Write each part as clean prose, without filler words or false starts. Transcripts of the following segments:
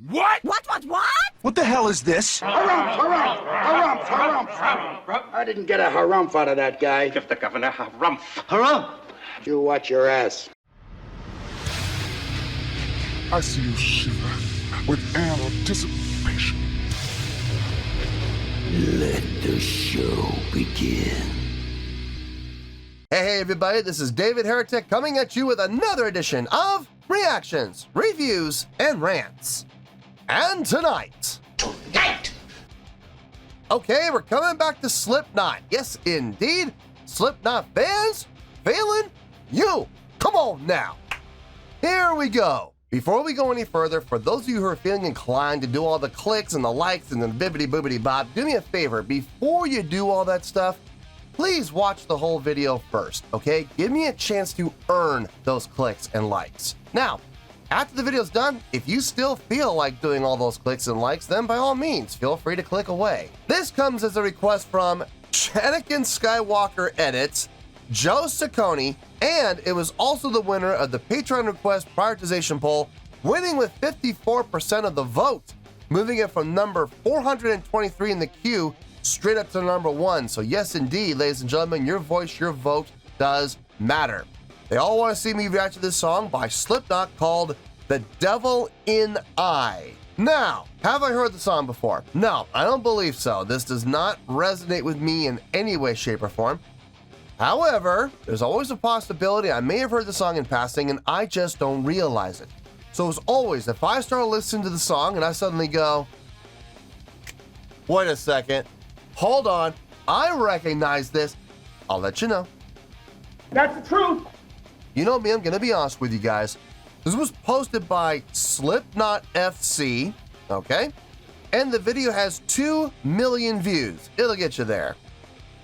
What? What? What the hell is this? Harumph. I didn't get a harumph out of that guy. Give the governor harumph. Harumph! You watch your ass. I see you shiver with anticipation. Let the show begin. Hey everybody, this is David Heretic coming at you with another edition of Reactions, Reviews, and Rants. And tonight... Okay, we're coming back to Slipknot. Yes, indeed. Slipknot fans feeling you. Come on now. Here we go. Before we go any further, for those of you who are feeling inclined to do all the clicks and the likes and the bibbity-boobity-bop, do me a favor. Before you do all that stuff, please watch the whole video first, okay? Give me a chance to earn those clicks and likes. Now, after the video's done, if you still feel like doing all those clicks and likes, then by all means, feel free to click away. This comes as a request from Anakin Skywalker Edits, Joe Saccone, and it was also the winner of the Patreon request prioritization poll, winning with 54% of the vote, moving it from number 423 in the queue straight up to number 1. So yes, indeed, ladies and gentlemen, your voice, your vote does matter. They all want to see me react to this song by Slipknot called The Devil in I. Now, have I heard the song before? No, I don't believe so. This does not resonate with me in any way, shape, or form. However, there's always a possibility I may have heard the song in passing and I just don't realize it. So as always, if I start listening to the song and I suddenly go, wait a second, hold on, I recognize this, I'll let you know. That's the truth. You know me, I'm gonna be honest with you guys. This was posted by Slipknot FC, okay? And the video has 2 million views. It'll get you there.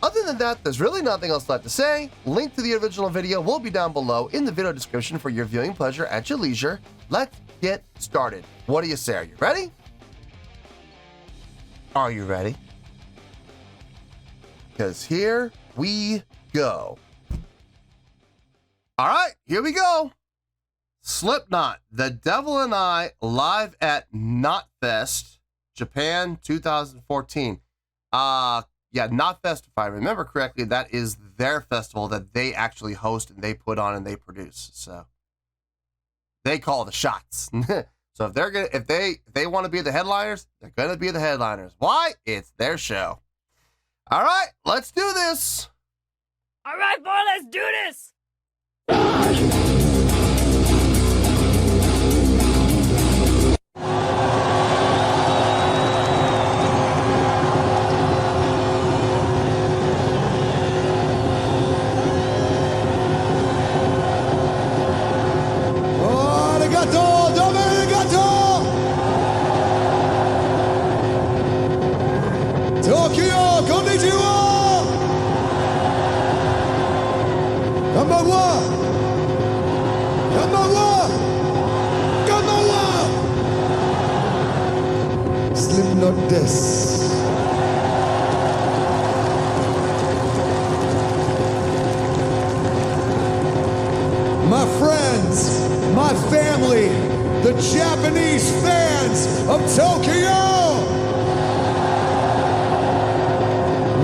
Other than that, there's really nothing else left to say. Link to the original video will be down below in the video description for your viewing pleasure at your leisure. Let's get started. What do you say? Are you ready? Are you ready? Because here we go. All right, here we go. Slipknot, The Devil and I, live at Knotfest, Japan 2014. Yeah, Knotfest, if I remember correctly, that is their festival that they actually host and they put on and they produce. So they call the shots. So if they want to be the headliners, they're gonna be the headliners. Why? It's their show. All right, let's do this. All right, boy, let's do this. Tokyo, konnichiwa! Konbanwa! Konbanwa! Konbanwa! Slipknot desu. My friends, my family, the Japanese fans of Tokyo!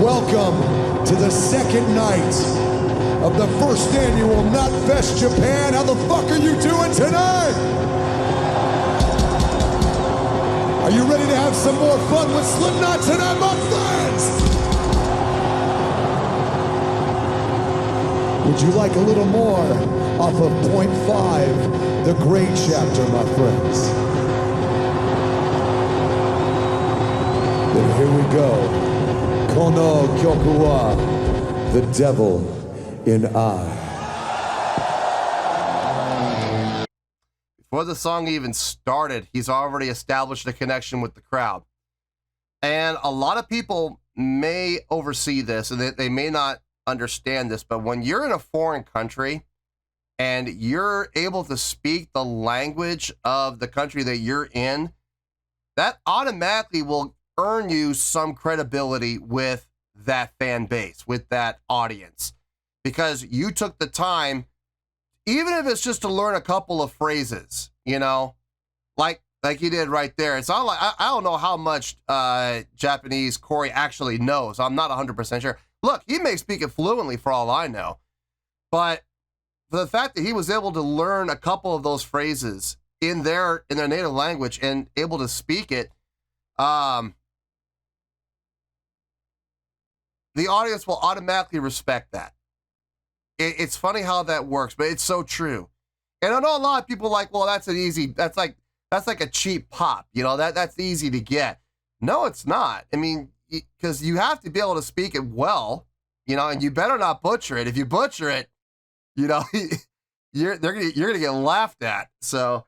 Welcome to the second night of the first annual Knotfest Japan. How the fuck are you doing tonight? Are you ready to have some more fun with Slipknot tonight, my friends? Would you like a little more off of Point 5, the great chapter, my friends? Then here we go. Kono Kyoku wa The Devil in I. Before the song even started, he's already established a connection with the crowd. And a lot of people may oversee this and they may not understand this, but when you're in a foreign country and you're able to speak the language of the country that you're in, that automatically will earn you some credibility with that fan base, with that audience, because you took the time, even if it's just to learn a couple of phrases, you know, like like he did right there. It's not like I don't know how much Japanese Corey actually knows. I'm not 100% sure. Look, he may speak it fluently for all I know, but for the fact that he was able to learn a couple of those phrases in their native language and able to speak it, the audience will automatically respect that. It's funny how that works, but it's so true. And I know a lot of people are like, well, that's like a cheap pop, you know, that's easy to get. No, it's not. I mean, because you have to be able to speak it well, you know, and you better not butcher it. If you butcher it, you know, you're gonna get laughed at. So,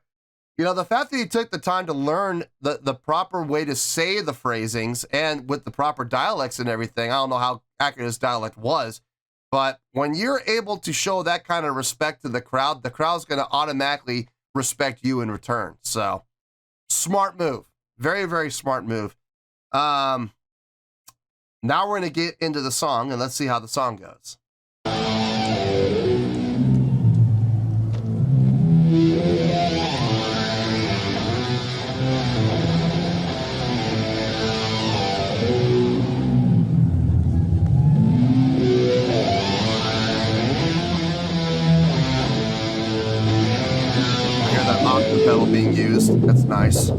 you know, the fact that he took the time to learn the proper way to say the phrasings and with the proper dialects and everything, I don't know how accurate his dialect was, but when you're able to show that kind of respect to the crowd's going to automatically respect you in return. So, smart move. Very, very smart move. Now we're going to get into the song, and let's see how the song goes. Pedal being used. That's nice.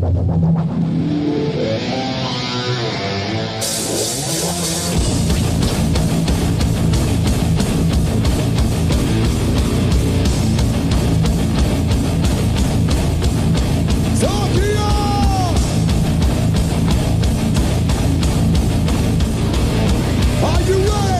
Are you ready?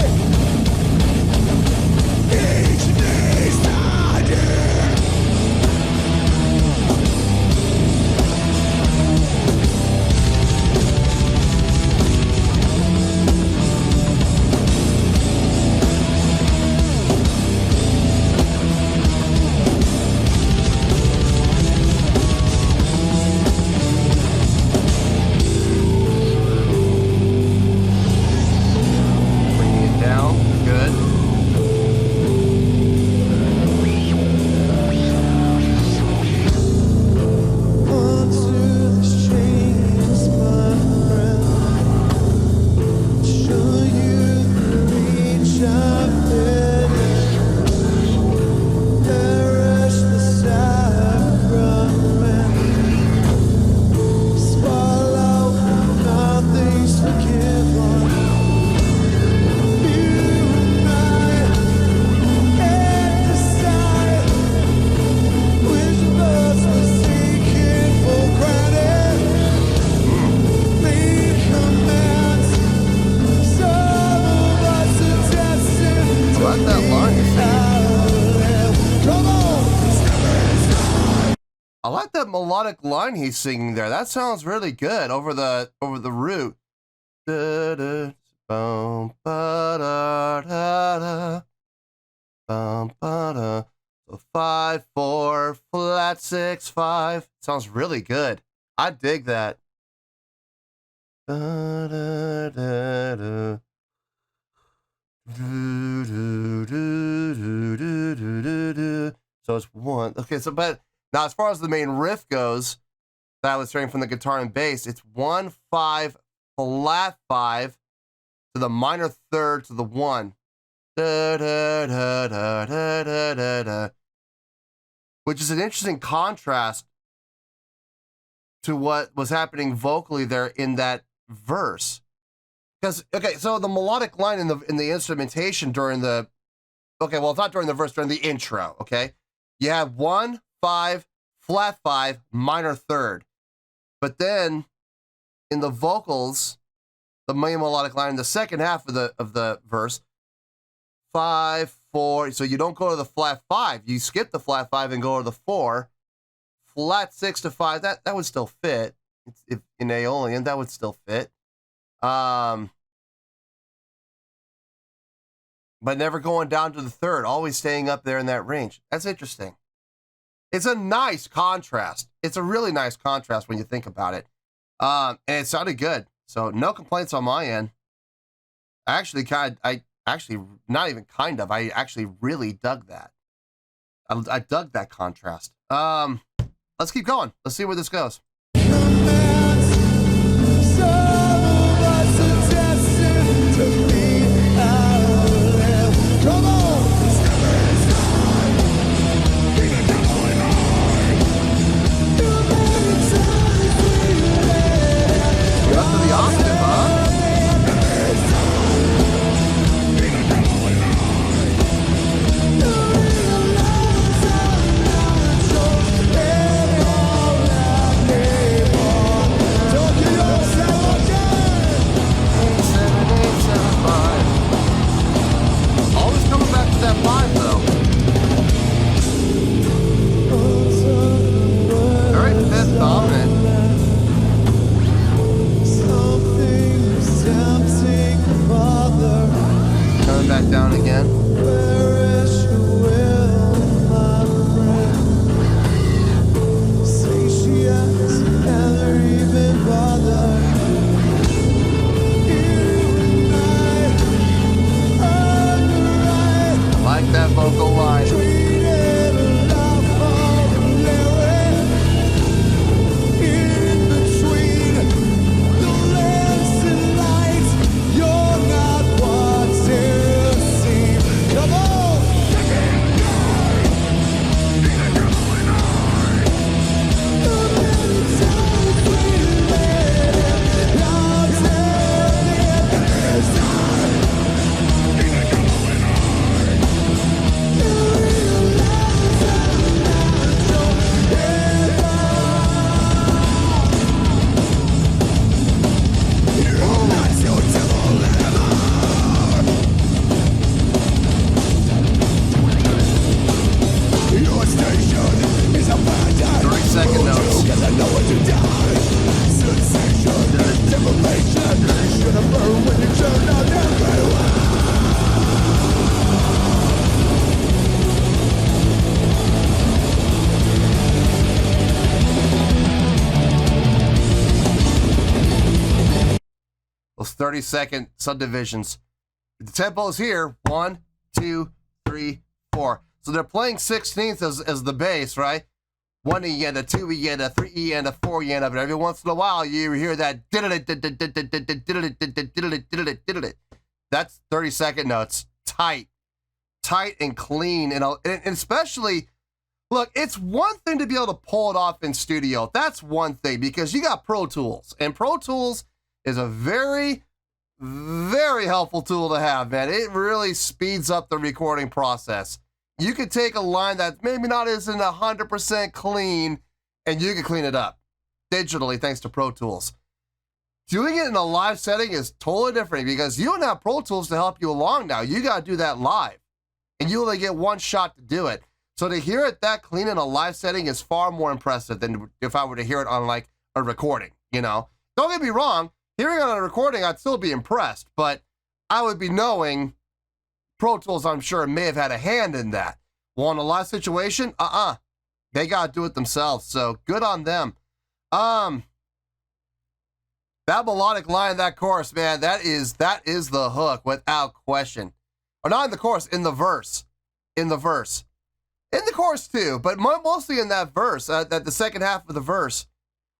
Melodic line he's singing there. That sounds really good over the root. So 5/4 flat 6/5 sounds really good. I dig that. So it's one. Okay, so but now, as far as the main riff goes, that I was hearing from the guitar and bass, it's 1/5 flat 5 to the minor third to the 1. Which is an interesting contrast to what was happening vocally there in that verse. Because, okay, so the melodic line in the instrumentation during the, okay, well, it's not during the verse, during the intro, okay? You have 1/5 flat 5 minor third, but then in the vocals, the main melodic line in the second half of the verse, 5/4. So you don't go to the flat 5. You skip the flat 5 and go to the 4. Flat 6 to 5. That would still fit. If in Aeolian, that would still fit. But never going down to the third, always staying up there in that range. That's interesting. It's a nice contrast. It's a really nice contrast when you think about it. And it sounded good. So no complaints on my end. I actually really dug that. I dug that contrast. Let's keep going. Let's see where this goes. those 30-second subdivisions. The tempo is here. 1, 2, 3, 4. So they're playing 16th as the bass, right? 1 E and a 2 E and a 3 E and a 4 E and a, but every once in a while you hear that that's 30-second notes. Tight and clean, and especially, look, it's one thing to be able to pull it off in studio. That's one thing, because you got Pro Tools, and Pro Tools is a very, very helpful tool to have, man. It really speeds up the recording process. You could take a line that maybe not isn't 100% clean, and you can clean it up digitally thanks to Pro Tools. Doing it in a live setting is totally different, because you don't have Pro Tools to help you along now. You got to do that live, and you only get one shot to do it. So to hear it that clean in a live setting is far more impressive than if I were to hear it on like a recording, you know? Don't get me wrong, hearing it on a recording, I'd still be impressed, but I would be knowing Pro Tools, I'm sure, may have had a hand in that. Well, in a live situation, they got to do it themselves, so good on them. That melodic line, that chorus, man, that is the hook without question. Or not in the chorus, in the verse. In the verse. In the chorus too, but mostly in that verse, the second half of the verse,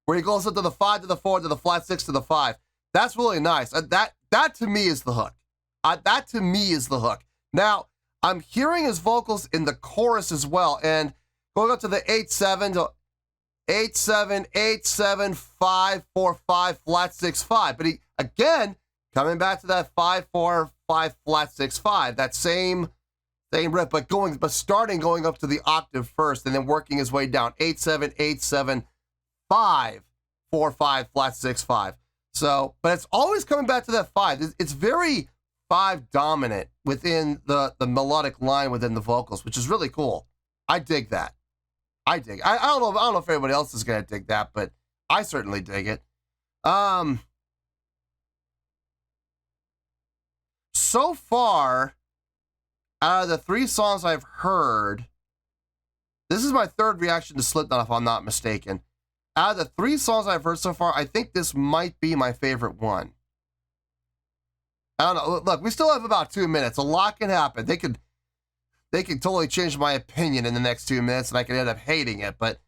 where he goes up to the 5 to the 4 to the flat 6 to the 5. That's really nice. That to me is the hook. That to me is the hook. Now, I'm hearing his vocals in the chorus as well, and going up to the 8-7 to 8-7, 8-7, 5-4-5, flat 6-5. But he, again, coming back to that 5-4-5, flat 6-5, that same riff, but starting going up to the octave first and then working his way down. 8-7, 8-7, 5-4-5, flat 6-5. So, but it's always coming back to that 5. It's very 5 dominant within the melodic line within the vocals, which is really cool. I dig that. I don't know if everybody else is gonna dig that, but I certainly dig it. So far, out of the 3 songs I've heard, this is my third reaction to Slipknot, if I'm not mistaken. Out of the 3 songs I've heard so far, I think this might be my favorite one. I don't know. Look, we still have about 2 minutes. A lot can happen. They could totally change my opinion in the next 2 minutes, and I could end up hating it. But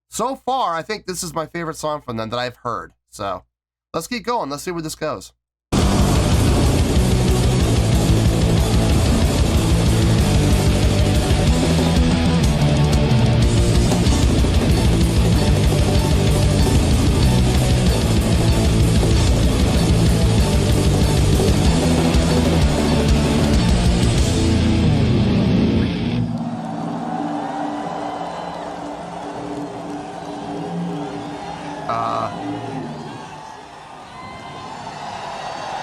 so far, I think this is my favorite song from them that I've heard. So let's keep going. Let's see where this goes.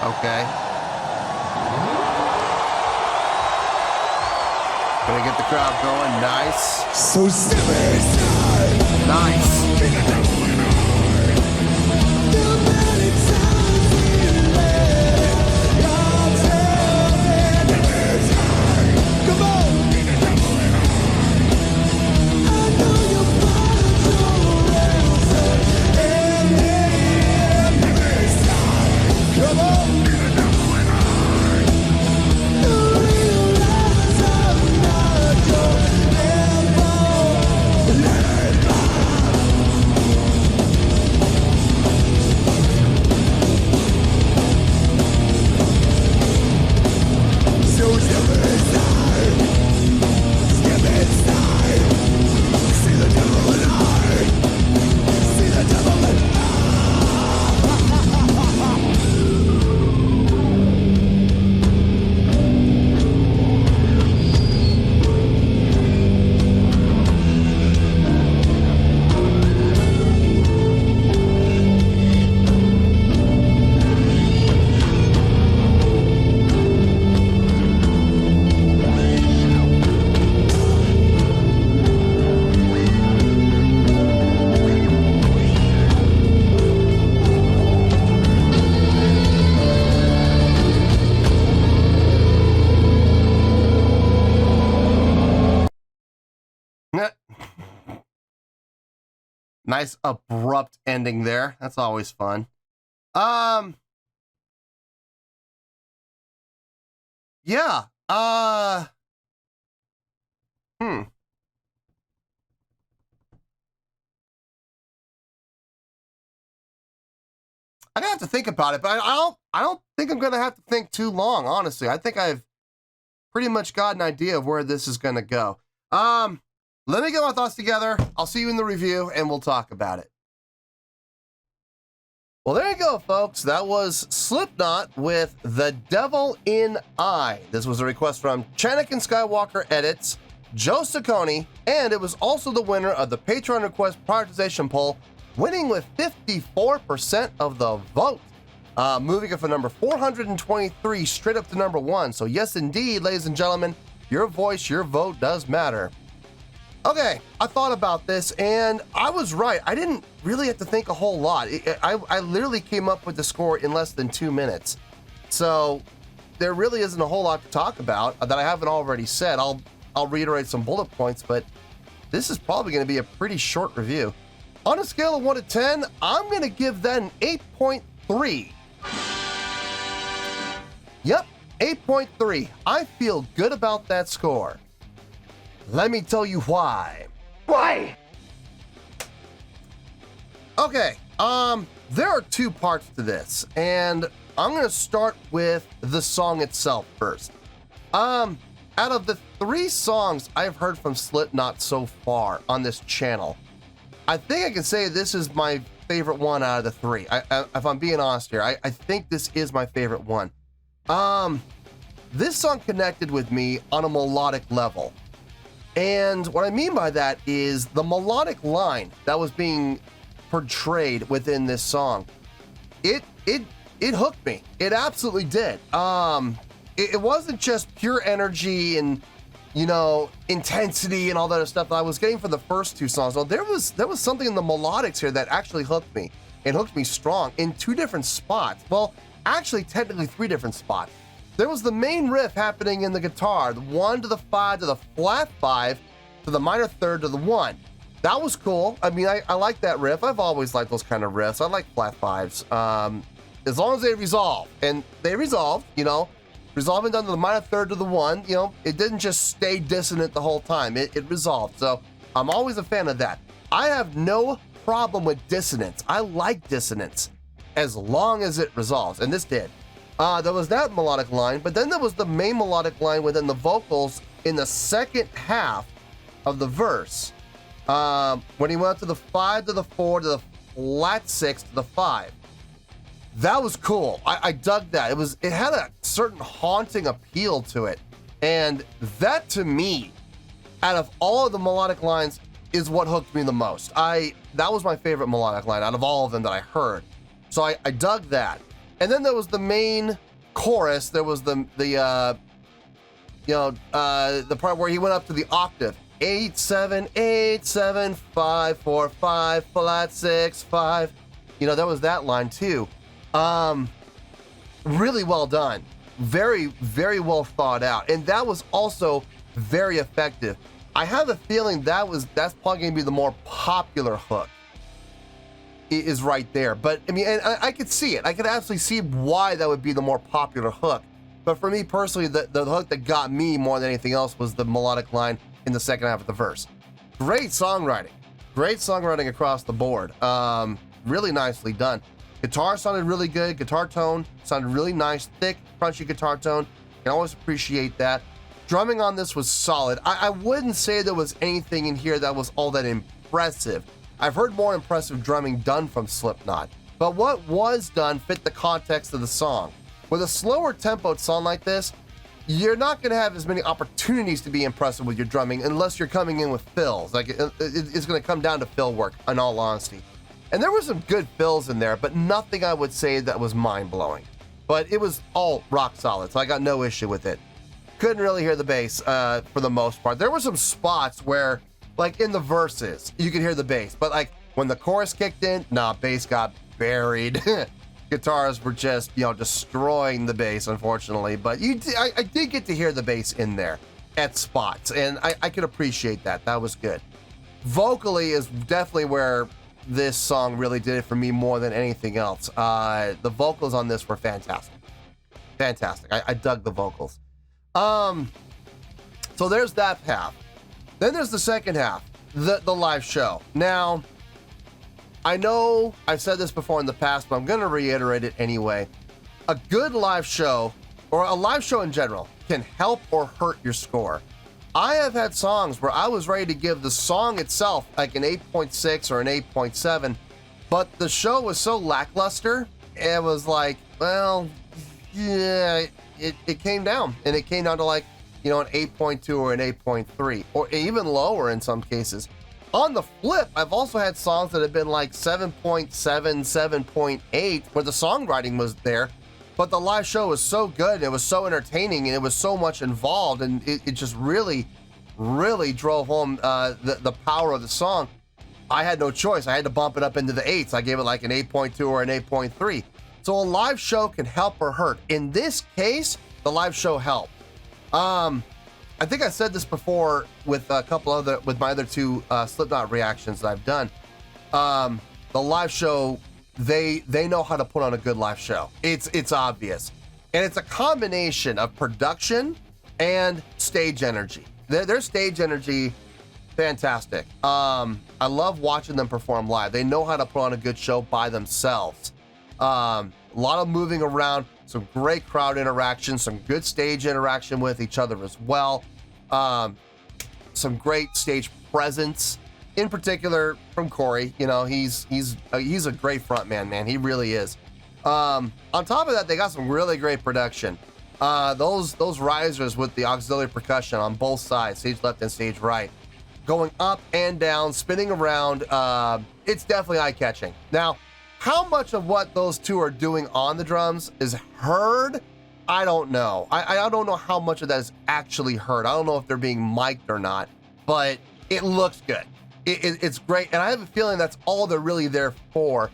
Okay. Gonna get the crowd going. Nice. So stupid. Nice. Come on. Come on! Nice abrupt ending there. That's always fun. Yeah. I have to think about it, but I don't think I'm gonna have to think too long, honestly. I think I've pretty much got an idea of where this is gonna go. Let me get my thoughts together. I'll see you in the review and we'll talk about it. Well, there you go, folks. That was Slipknot with The Devil in I. This was a request from Chanik and Skywalker Edits, Joe Saccone, and it was also the winner of the Patreon request prioritization poll, winning with 54% of the vote. Moving it from number 423 straight up to number 1. So yes, indeed, ladies and gentlemen, your voice, your vote does matter. Okay, I thought about this and I was right. I didn't really have to think a whole lot. I literally came up with the score in less than 2 minutes. So there really isn't a whole lot to talk about that I haven't already said. I'll reiterate some bullet points, but this is probably going to be a pretty short review. On a scale of 1 to 10, I'm going to give that an 8.3. Yep, 8.3. I feel good about that score. Let me tell you why. Why? Okay, there are 2 parts to this, and I'm going to start with the song itself first. Out of the 3 songs I've heard from Slipknot so far on this channel, I think I can say this is my favorite one out of the 3. If I'm being honest here, I think this is my favorite one. This song connected with me on a melodic level. And what I mean by that is the melodic line that was being portrayed within this song. It hooked me. It absolutely did. It wasn't just pure energy and, you know, intensity and all that other stuff that I was getting from the first 2 songs. Well, there was something in the melodics here that actually hooked me. It hooked me strong in 2 different spots. Well, actually, technically 3 different spots. There was the main riff happening in the guitar, the 1 to the 5 to the flat 5 to the minor 3rd to the 1. That was cool. I mean, I like that riff. I've always liked those kind of riffs. I like flat 5s. As long as they resolve. And they resolved, you know, resolving down to the minor 3rd to the 1, you know, it didn't just stay dissonant the whole time. It resolved. So I'm always a fan of that. I have no problem with dissonance. I like dissonance as long as it resolves. And this did. There was that melodic line, but then there was the main melodic line within the vocals in the second half of the verse. When he went to the 5 to the 4 to the flat 6 to the 5. That was cool. I dug that. It had a certain haunting appeal to it. And that, to me, out of all of the melodic lines, is what hooked me the most. That was my favorite melodic line out of all of them that I heard. So I dug that. And then there was the main chorus. There was the part where he went up to the octave. 8 7 8 7 5 4 5 flat 6 5. You know, there was that line too. Really well done. Very, very well thought out. And that was also very effective. I have a feeling that's probably going to be the more popular hook. Is right there. But I mean, and I could see it. I could absolutely see why that would be the more popular hook. But for me personally, the hook that got me more than anything else was the melodic line in the second half of the verse. Great songwriting. Great songwriting across the board. Really nicely done. Guitar sounded really good. Guitar tone sounded really nice. Thick, crunchy guitar tone. Can always appreciate that. Drumming on this was solid. I wouldn't say there was anything in here that was all that impressive. I've heard more impressive drumming done from Slipknot, but what was done fit the context of the song. With a slower tempoed song like this, you're not going to have as many opportunities to be impressive with your drumming unless you're coming in with fills. Like it's going to come down to fill work, in all honesty. And there were some good fills in there, but nothing I would say that was mind-blowing. But it was all rock solid, so I got no issue with it. Couldn't really hear the bass for the most part. There were some spots where, like in the verses, you could hear the bass, but like when the chorus kicked in, bass got buried. Guitars were just, you know, destroying the bass, unfortunately. But I did get to hear the bass in there at spots, and I could appreciate that. That was good. Vocally is definitely where this song really did it for me more than anything else. The vocals on this were fantastic. Fantastic. I dug the vocals. So there's that half. Then there's the second half, the live show. Now, I know I've said this before in the past, but I'm going to reiterate it anyway. A good live show, or a live show in general, can help or hurt your score. I have had songs where I was ready to give the song itself like an 8.6 or an 8.7, but the show was so lackluster, it was like, well, yeah, it came down, and it came down to like, you know, an 8.2 or an 8.3, or even lower in some cases. On the flip, I've also had songs that have been like 7.7, 7.8, where the songwriting was there, but the live show was so good, and it was so entertaining, and it was so much involved, and it just really, really drove home the power of the song. I had no choice. I had to bump it up into the 8s. I gave it like an 8.2 or an 8.3. So a live show can help or hurt. In this case, the live show helped. I think I said this before with with my other two Slipknot reactions that I've done. The live show, they know how to put on a good live show. It's obvious, and it's a combination of production and stage energy. Their stage energy, fantastic. I love watching them perform live. They know how to put on a good show by themselves. A lot of moving around, some great crowd interaction, some good stage interaction with each other as well. Some great stage presence, in particular from Corey. You know, he's a great frontman, man. He really is. On top of that, they got some really great production. Those risers with the auxiliary percussion on both sides, stage left and stage right, going up and down, spinning around. It's definitely eye-catching. Now, how much of what those two are doing on the drums is heard, I don't know. I don't know how much of that is actually heard. I don't know if they're being mic'd or not, but it looks good. It's great, and I have a feeling that's all they're really there for,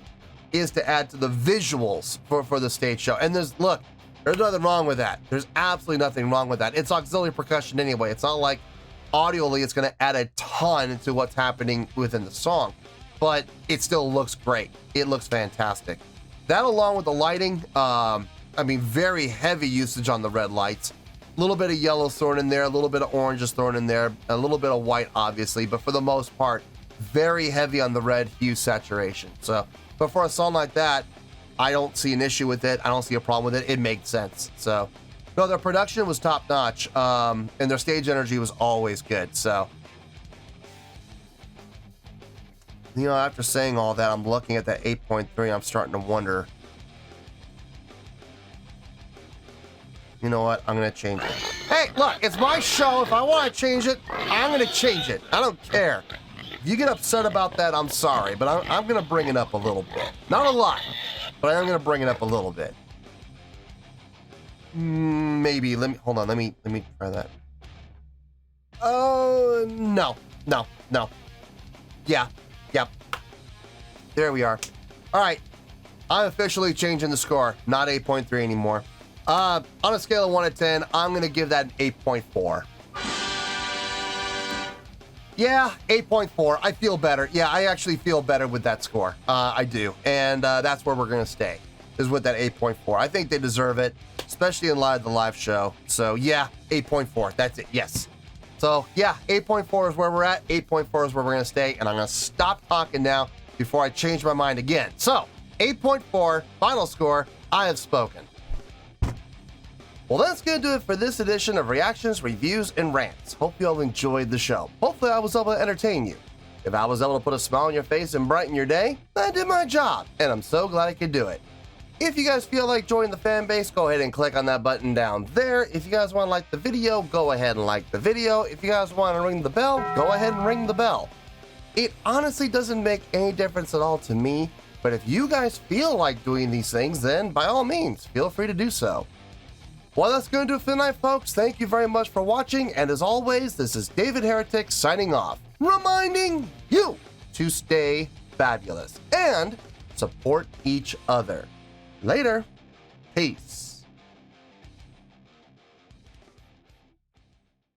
is to add to the visuals for the stage show. And there's nothing wrong with that. There's absolutely nothing wrong with that. It's auxiliary percussion anyway. It's not like audially it's going to add a ton to what's happening within the song, but it still looks great. It looks fantastic. That, along with the lighting, I mean, very heavy usage on the red lights. A little bit of yellow thrown in there, a little bit of orange is thrown in there, a little bit of white, obviously, but for the most part, very heavy on the red hue saturation. So, but for a song like that, I don't see an issue with it. I don't see a problem with it. It makes sense. So, no, their production was top notch, and their stage energy was always good. So, you know, after saying all that, I'm looking at that 8.3. I'm starting to wonder, you know what? I'm going to change it. Hey, look, it's my show. If I want to change it, I'm going to change it. I don't care. If you get upset about that, I'm sorry, but I'm going to bring it up a little bit. Not a lot, but I'm going to bring it up a little bit. Maybe. Hold on. Let me try that. No. Yeah. Yep. There we are. All right. I'm officially changing the score. Not 8.3 anymore. On a scale of 1 to 10, I'm going to give that an 8.4. Yeah, 8.4. I feel better. Yeah, I actually feel better with that score. I do. And that's where we're going to stay, is with that 8.4. I think they deserve it, especially in light of the live show. So, yeah, 8.4. That's it. Yes. So, yeah, 8.4 is where we're at. 8.4 is where we're going to stay. And I'm going to stop talking now before I change my mind again. So, 8.4, final score. I have spoken. Well, that's going to do it for this edition of Reactions, Reviews, and Rants. Hope you all enjoyed the show. Hopefully, I was able to entertain you. If I was able to put a smile on your face and brighten your day, I did my job, and I'm so glad I could do it. If you guys feel like joining the fan base, go ahead and click on that button down there. If you guys want to like the video, go ahead and like the video. If you guys want to ring the bell, go ahead and ring the bell. It honestly doesn't make any difference at all to me, but if you guys feel like doing these things, then by all means, feel free to do so. Well, that's going to do it for tonight, folks. Thank you very much for watching, and as always, this is David Heretic signing off, reminding you to stay fabulous and support each other. Later. Peace.